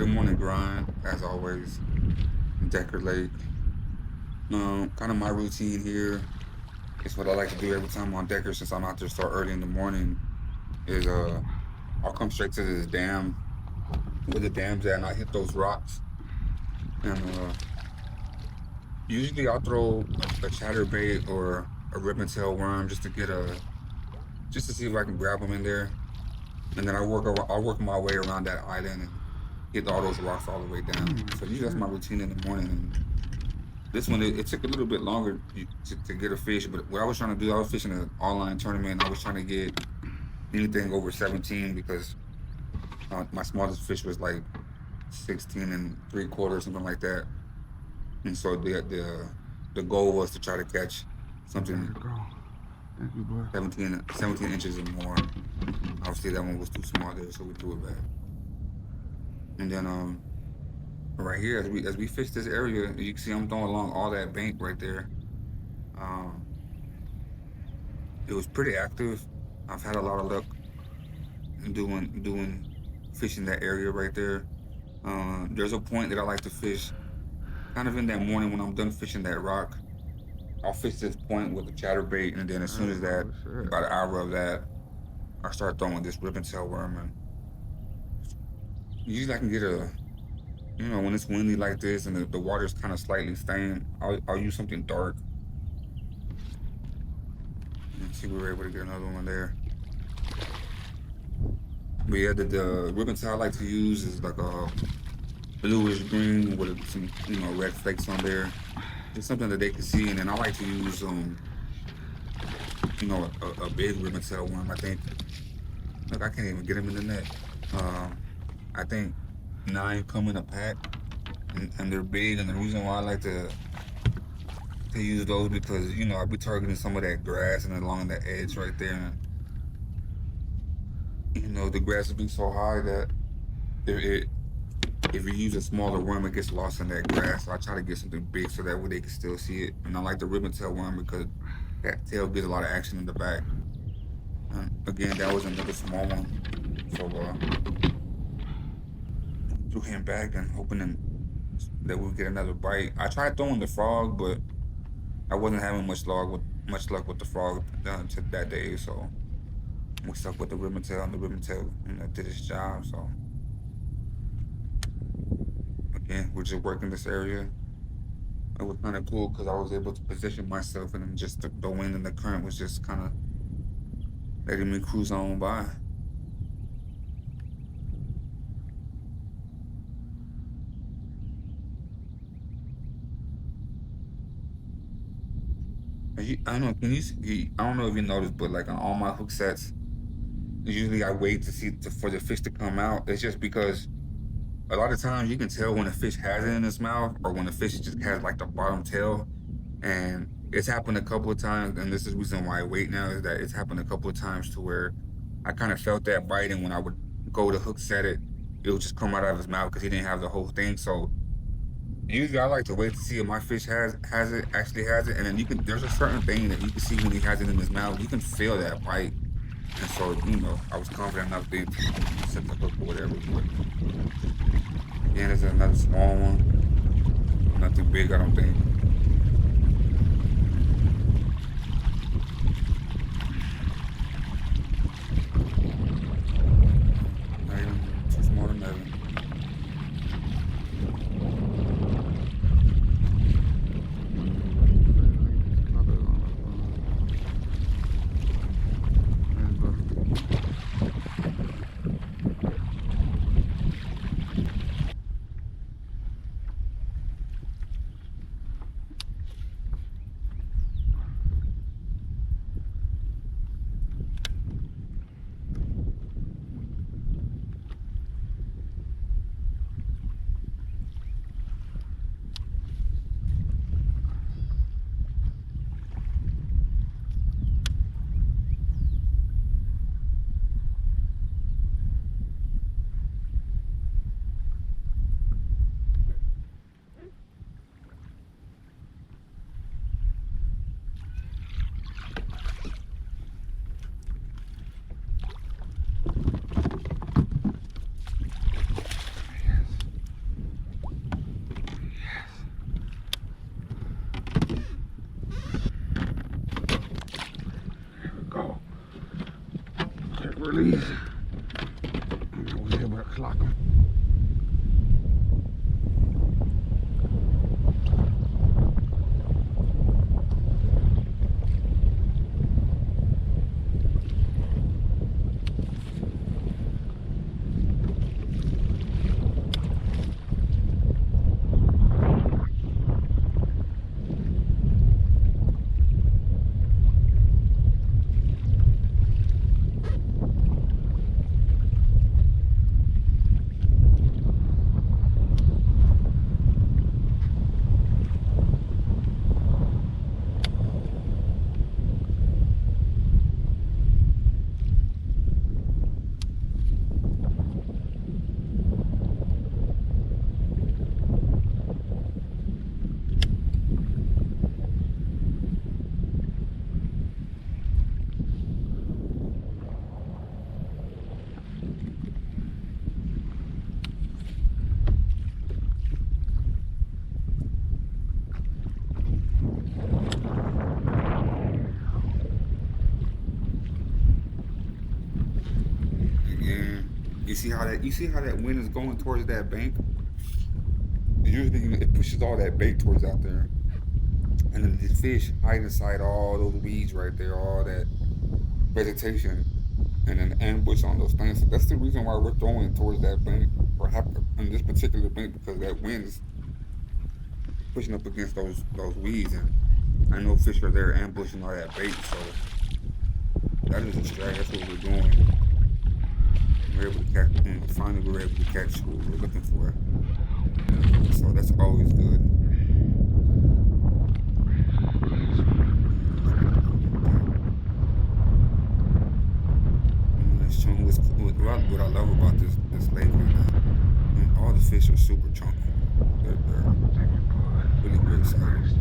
Early morning grind, as always. Decker Lake. Kind of my routine here. It's what I like to do every time I'm on Decker since I'm out there so early in the morning. Is I'll come straight to this dam where the dam's at, and I hit those rocks. And usually I'll throw a chatterbait or a ribbon tail worm just to see if I can grab them in there. And then I'll work my way around that island and hit all those rocks all the way down. So usually that's my routine in the morning. And this one, it took a little bit longer to get a fish, but what I was trying to do, I was fishing an online tournament, and I was trying to get anything over 17 because my smallest fish was like 16 and 3/4, something like that. And so the goal was to try to catch There something you go. Thank you, boy. 17 inches or more. Obviously, that one was too small there, so we threw it back. And then right here, as we fish this area, you can see I'm throwing along all that bank right there. Um, it was pretty active. I've had a lot of luck in doing fishing that area right there. There's a point that I like to fish kind of in that morning when I'm done fishing that rock. I'll fish this point with a chatterbait, and then as soon as that, Oh shit. about an hour of that, I start throwing this ribbon tail worm. And usually I can get when it's windy like this and the water's kind of slightly stained, I'll use something dark and see if we're able to get another one there. But yeah, the ribbon tail I like to use is like a bluish green with some red flakes on there. Just something that they can see, and then I like to use a big ribbon tail worm. I think, look, I can't even get them in the net. I think 9 come in a pack, and they're big. And the reason why I like to use those because I'll be targeting some of that grass and along that edge right there, and the grass will be so high that it if you use a smaller worm, it gets lost in that grass. So I try to get something big so that way they can still see it. And I like the ribbon tail worm because that tail gets a lot of action in the back. And again, that was another small one. So threw him back and hoping that we'll get another bite. I tried throwing the frog, but I wasn't having much luck with the frog to that day. So we stuck with the ribbon tail, and the ribbon tail did its job. So again, we're just working this area. It was kind of cool because I was able to position myself, and then just the wind and the current was just kind of letting me cruise on by. I don't know. I don't know if you noticed, but like on all my hook sets, usually I wait for the fish to come out. It's just because a lot of times you can tell when a fish has it in its mouth or when a fish just has like the bottom tail. And it's happened a couple of times, and this is the reason why I wait now, is that it's happened a couple of times to where I kind of felt that bite, and when I would go to hook set it, it would just come right out of his mouth because he didn't have the whole thing. So usually I like to wait to see if my fish actually has it, and then there's a certain thing that you can see when he has it in his mouth. You can feel that bite. And so, I was confident enough then to set the hook or whatever. But again, there's another small one. Nothing big, I don't think. Not even too small to matter. Another one. And, release. And I was able to clock him. Again, you see how that wind is going towards that bank? Usually it pushes all that bait towards out there. And then the fish hide inside all those weeds right there, all that vegetation, and then ambush on those things. So that's the reason why we're throwing towards that bank, or in this particular bank, because that wind is pushing up against those weeds, and I know fish are there ambushing all that bait. So that is a strat. That's what we're doing. We're able to catch. Finally, we were able to catch what we were looking for. So that's always good. It's chunky. What I love about this lake is that all the fish are super chunky. They're really great size,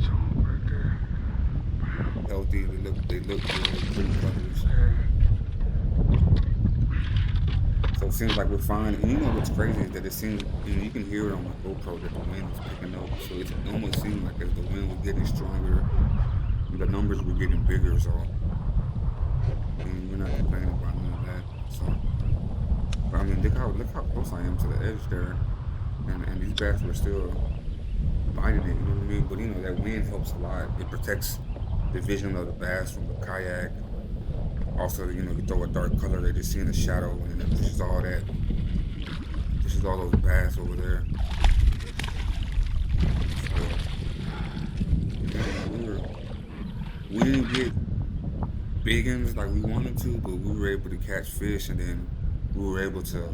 healthy. They look good, pretty colors. So it seems like we're fine. And you know what's crazy is that it seems, you can hear it on my GoPro that the wind is picking up. So it almost seems like as the wind was getting stronger, the numbers were getting bigger. So we're not complaining about none of that. So, but I mean, look how close I am to the edge there, and these bats were still biting it. You know what I mean? But that wind helps a lot. It protects the vision of the bass from the kayak. Also, you throw a dark color, they just see in the shadow, and it pushes all those bass over there. So, yeah, we didn't get big ones like we wanted to, but we were able to catch fish, and then we were able to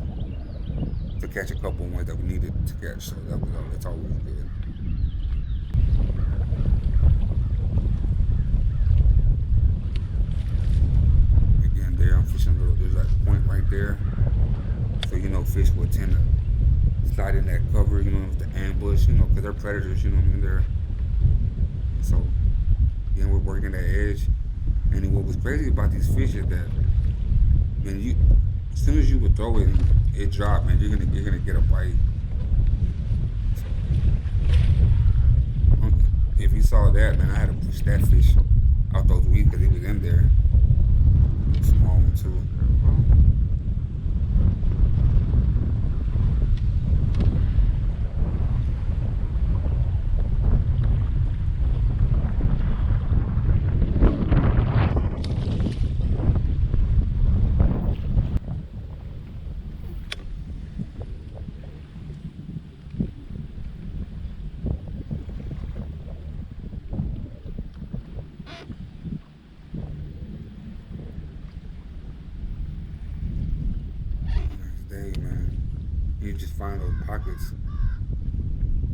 catch a couple ones that we needed to catch. So that's always good. There, I'm fishing there's like a point right there, so fish will tend to slide in that cover, with the ambush, because they're predators, they're so then we're working that edge. And what was crazy about these fish is that as soon as you would throw it, it dropped, man, you're gonna get a bite. So, if you saw that, man, I had to push that fish out those weeds because it was in there. Small one too. You just find those pockets.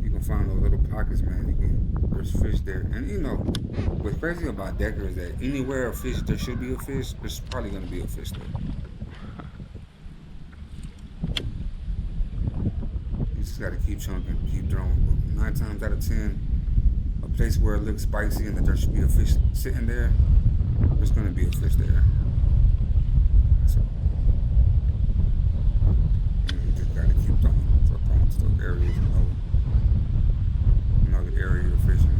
You can find those little pockets, man. There's fish there. And what's crazy about Decker is that anywhere a fish, there should be a fish, there's probably gonna be a fish there. You just gotta keep chunking, keep throwing. But 9 times out of 10, a place where it looks spicy and that there should be a fish sitting there, there's gonna be a fish there. So gotta keep throwing to those areas, the area you're fishing.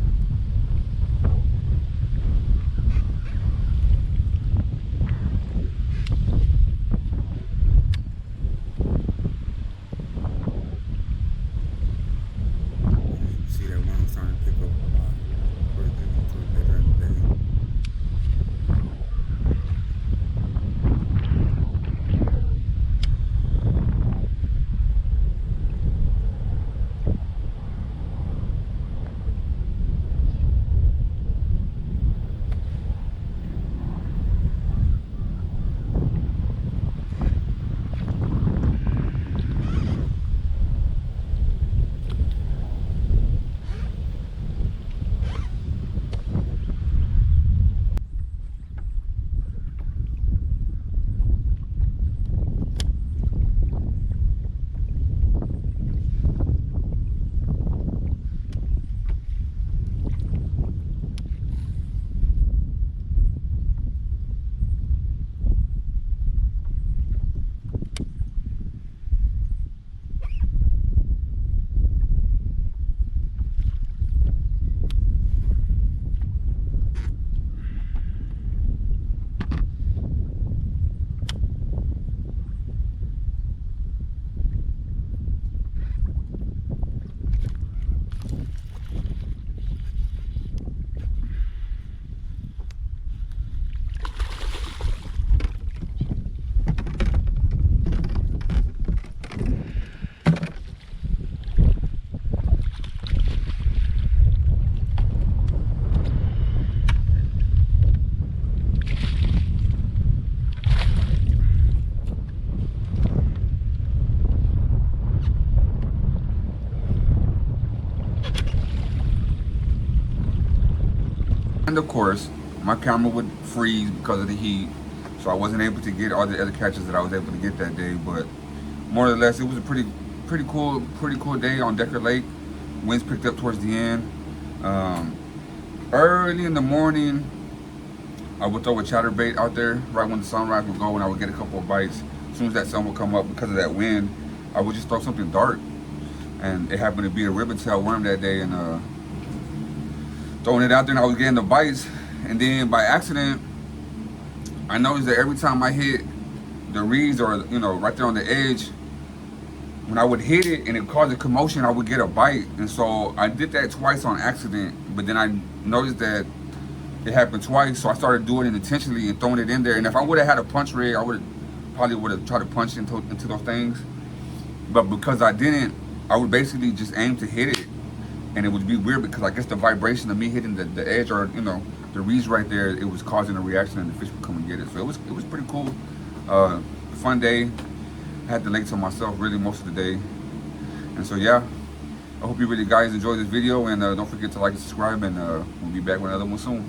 And of course, my camera would freeze because of the heat, so I wasn't able to get all the other catches that I was able to get that day. But more or less, it was a pretty cool day on Decker Lake. Winds picked up towards the end. Um, Early in the morning, I would throw a chatterbait out there right when the sunrise would go, and I would get a couple of bites. As soon as that sun would come up, because of that wind, I would just throw something dark, and it happened to be a ribbon-tailed worm that day, and throwing it out there, and I was getting the bites, and then by accident, I noticed that every time I hit the reeds or right there on the edge, when I would hit it and it caused a commotion, I would get a bite, and so I did that twice on accident. But then I noticed that it happened twice, so I started doing it intentionally and throwing it in there. And if I would have had a punch rig, I would have tried to punch into those things. But because I didn't, I would basically just aim to hit it, and it would be weird because I guess the vibration of me hitting the edge or the reeds right there, it was causing a reaction, and the fish would come and get it. So it was pretty cool. Fun day. I had the lake to myself really most of the day, and so yeah, I hope you really guys enjoyed this video, and don't forget to like and subscribe, and we'll be back with another one soon.